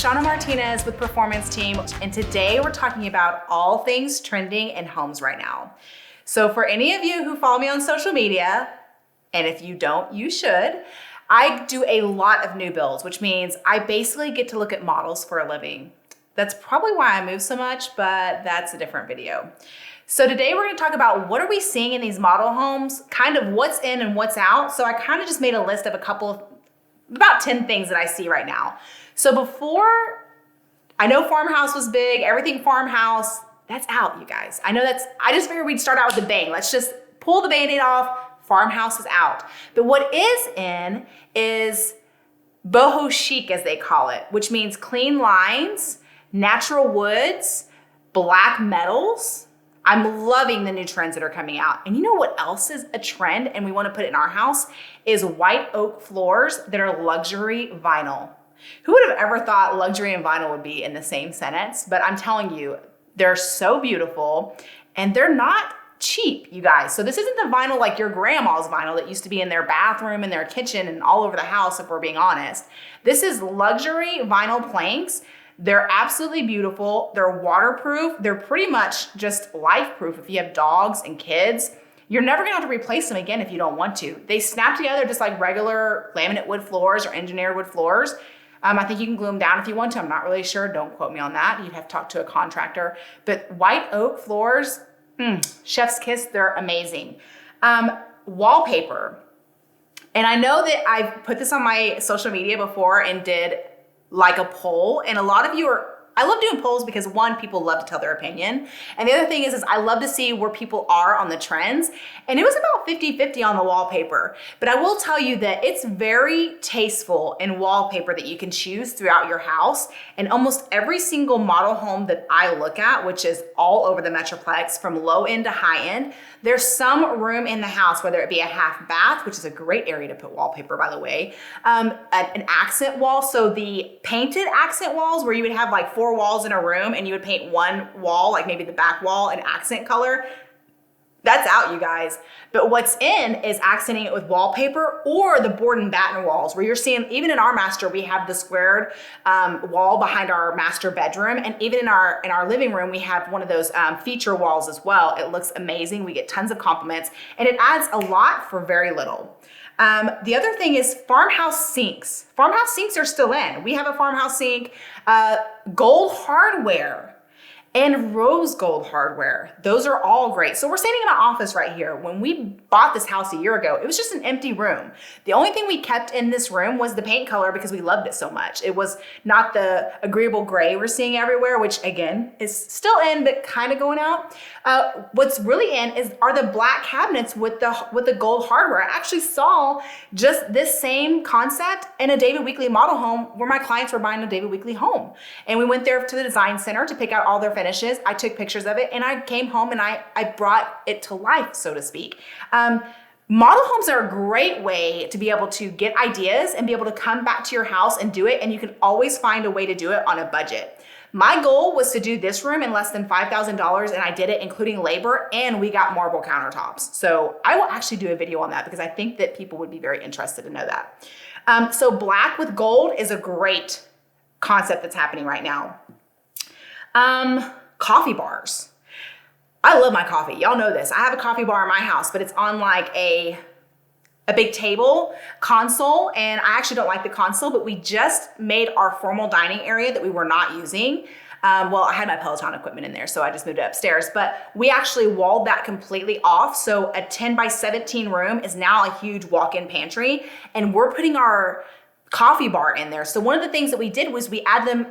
Shawna Martinez with Performance Team, and today we're talking about all things trending in homes right now. So for any of you who follow me on social media, and if you don't, you should, I do a lot of new builds, which means I basically get to look at models for a living. That's probably why I move so much, but that's a different video. So today we're gonna talk about what are we seeing in these model homes, kind of what's in and what's out. So I kind of just made a list of about 10 things that I see right now. So before, I know farmhouse was big, everything farmhouse, that's out, you guys. I just figured we'd start out with a bang. Let's just pull the Band-Aid off, farmhouse is out. But what is in is boho chic, as they call it, which means clean lines, natural woods, black metals. I'm loving the new trends that are coming out. And you know what else is a trend and we want to put it in our house is white oak floors that are luxury vinyl. Who would have ever thought luxury and vinyl would be in the same sentence? But I'm telling you, they're so beautiful and they're not cheap, you guys. So this isn't the vinyl like your grandma's vinyl that used to be in their bathroom and their kitchen and all over the house, if we're being honest. This is luxury vinyl planks. They're absolutely beautiful. They're waterproof. They're pretty much just life-proof if you have dogs and kids. You're never gonna have to replace them again if you don't want to. They snap together just like regular laminate wood floors or engineered wood floors. I think you can glue them down if you want to. I'm not really sure. Don't quote me on that. You'd have to talk to a contractor. But white oak floors, chef's kiss, they're amazing. Wallpaper. And I know that I've put this on my social media before and did like a poll. And a lot of you I love doing polls because one, people love to tell their opinion. And the other thing is I love to see where people are on the trends. And it was about 50-50 on the wallpaper. But I will tell you that it's very tasteful in wallpaper that you can choose throughout your house. And almost every single model home that I look at, which is all over the Metroplex from low end to high end, there's some room in the house, whether it be a half bath, which is a great area to put wallpaper, by the way, an accent wall. So the painted accent walls where you would have like 4 walls in a room and you would paint one wall, like maybe the back wall, an accent color. That's out, you guys. But what's in is accenting it with wallpaper or the board and batten walls where you're seeing, even in our master, we have the squared wall behind our master bedroom. And even in our living room, we have one of those feature walls as well. It looks amazing. We get tons of compliments and it adds a lot for very little. The other thing is farmhouse sinks. Farmhouse sinks are still in. We have a farmhouse sink, gold hardware and rose gold hardware. Those are all great. So we're standing in my office right here. When we bought this house a year ago, it was just an empty room. The only thing we kept in this room was the paint color because we loved it so much. It was not the agreeable gray we're seeing everywhere, which again is still in, but kind of going out. What's really in are the black cabinets with the gold hardware. I actually saw just this same concept in a David Weekley model home where my clients were buying a David Weekley home. And we went there to the design center to pick out all their finishes. I took pictures of it and I came home and I brought it to life, so to speak. Model homes are a great way to be able to get ideas and be able to come back to your house and do it. And you can always find a way to do it on a budget. My goal was to do this room in less than $5,000 and I did it including labor and we got marble countertops. So I will actually do a video on that because I think that people would be very interested to know that. So black with gold is a great concept that's happening right now. Coffee bars. I love my coffee. Y'all know this. I have a coffee bar in my house, but it's on like a big table console. And I actually don't like the console, but we just made our formal dining area that we were not using. Well, I had my Peloton equipment in there, so I just moved it upstairs, but we actually walled that completely off. So a 10 by 17 room is now a huge walk-in pantry and we're putting our coffee bar in there. So one of the things that we did was we had them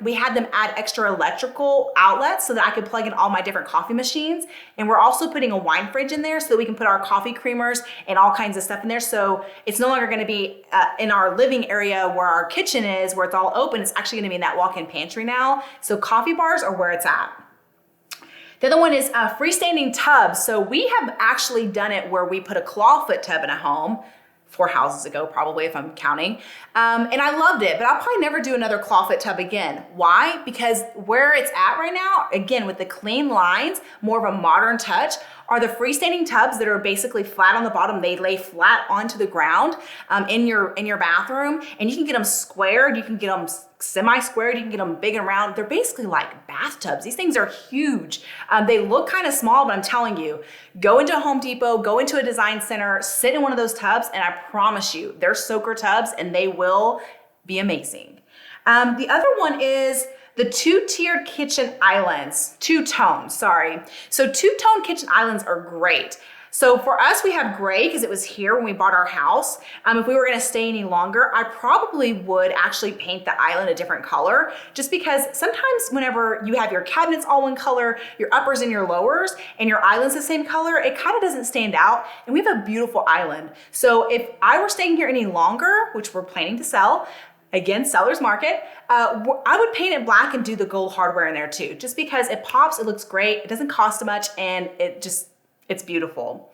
add extra electrical outlets so that I could plug in all my different coffee machines. And we're also putting a wine fridge in there so that we can put our coffee creamers and all kinds of stuff in there. So it's no longer gonna be in our living area where our kitchen is, where it's all open. It's actually gonna be in that walk-in pantry now. So coffee bars are where it's at. The other one is freestanding tubs. So we have actually done it where we put a clawfoot tub in a home 4 houses ago, probably, if I'm counting. And I loved it, but I'll probably never do another clawfoot tub again. Why? Because where it's at right now, again, with the clean lines, more of a modern touch, are the freestanding tubs that are basically flat on the bottom. They lay flat onto the ground in your bathroom, and you can get them squared, you can get them semi-squared, you can get them big and round. They're basically like bathtubs. These things are huge. They look kind of small, but I'm telling you, go into a Home Depot, go into a design center, sit in one of those tubs, and I promise you, they're soaker tubs and they will be amazing. The other one is the two-tiered kitchen islands, two-tone, sorry. So two-tone kitchen islands are great. So for us, we have gray because it was here when we bought our house. If we were gonna stay any longer, I probably would actually paint the island a different color, just because sometimes whenever you have your cabinets all one color, your uppers and your lowers, and your island's the same color, it kind of doesn't stand out. And we have a beautiful island. So if I were staying here any longer, which we're planning to sell, again, seller's market, I would paint it black and do the gold hardware in there too, just because it pops, it looks great, it doesn't cost much, and it's beautiful.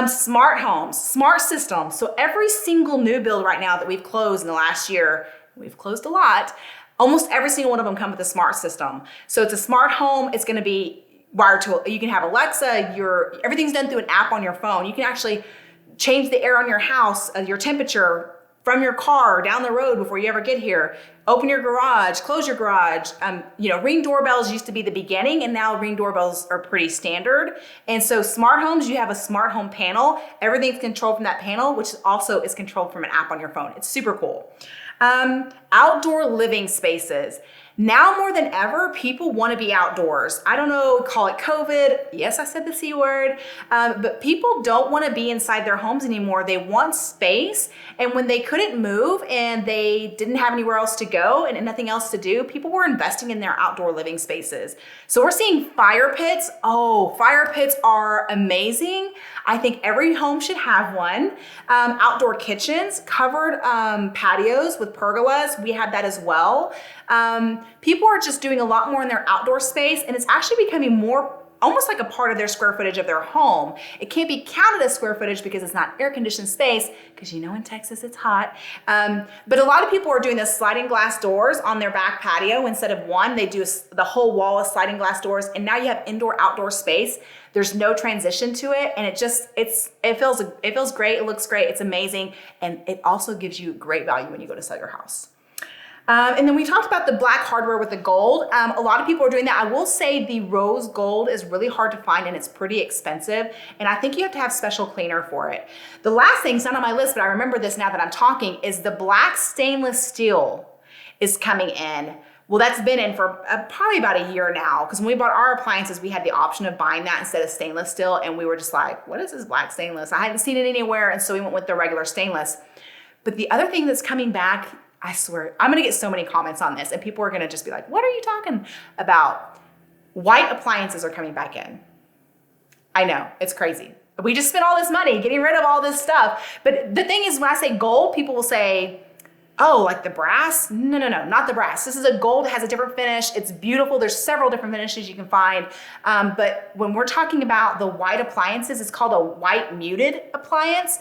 Smart homes, smart systems. So every single new build right now that we've closed in the last year, we've closed a lot, almost every single one of them come with a smart system. So it's a smart home, it's gonna be wired to, you can have Alexa, everything's done through an app on your phone. You can actually change the air on your house, your temperature, from your car down the road before you ever get here. Open your garage, close your garage. Ring doorbells used to be the beginning, and now Ring doorbells are pretty standard. And so smart homes, you have a smart home panel. Everything's controlled from that panel, which also is controlled from an app on your phone. It's super cool. Outdoor living spaces. Now more than ever, people want to be outdoors. I don't know, call it COVID. Yes, I said the C word, but people don't want to be inside their homes anymore. They want space. And when they couldn't move and they didn't have anywhere else to go and nothing else to do, people were investing in their outdoor living spaces. So we're seeing fire pits. Oh, fire pits are amazing. I think every home should have one. Outdoor kitchens, covered patios with pergolas. We have that as well. People are just doing a lot more in their outdoor space, and it's actually becoming more almost like a part of their square footage of their home. It can't be counted as square footage because it's not air conditioned space, because in Texas it's hot. But a lot of people are doing the sliding glass doors on their back patio. Instead of one, they do the whole wall of sliding glass doors, and now you have indoor outdoor space. There's no transition to it, and it feels great, it looks great, it's amazing, and it also gives you great value when you go to sell your house. And then we talked about the black hardware with the gold. A lot of people are doing that. I will say the rose gold is really hard to find and it's pretty expensive. And I think you have to have special cleaner for it. The last thing, it's not on my list, but I remember this now that I'm talking, is the black stainless steel is coming in. Well, that's been in for probably about a year now, because when we bought our appliances, we had the option of buying that instead of stainless steel. And we were just like, what is this black stainless? I hadn't seen it anywhere. And so we went with the regular stainless. But the other thing that's coming back, I swear, I'm gonna get so many comments on this and people are gonna just be like, what are you talking about? White appliances are coming back in. I know, it's crazy. We just spent all this money getting rid of all this stuff. But the thing is, when I say gold, people will say, oh, like the brass? No, not the brass. This is a gold that has a different finish. It's beautiful. There's several different finishes you can find. But when we're talking about the white appliances, it's called a white muted appliance.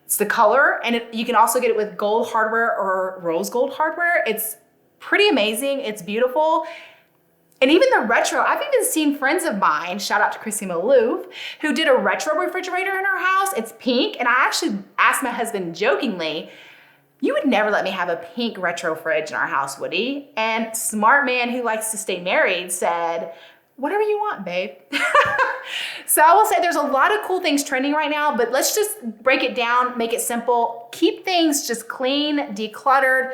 It's the color, and you can also get it with gold hardware or rose gold hardware. It's pretty amazing. It's beautiful. And even the retro, I've even seen friends of mine, shout out to Chrissy Malouf, who did a retro refrigerator in her house. It's pink, and I actually asked my husband jokingly, you would never let me have a pink retro fridge in our house, would he? And smart man who likes to stay married said, whatever you want, babe. So I will say there's a lot of cool things trending right now, but let's just break it down, make it simple, keep things just clean, decluttered,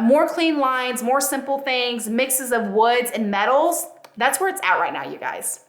more clean lines, more simple things, mixes of woods and metals. That's where it's at right now, you guys.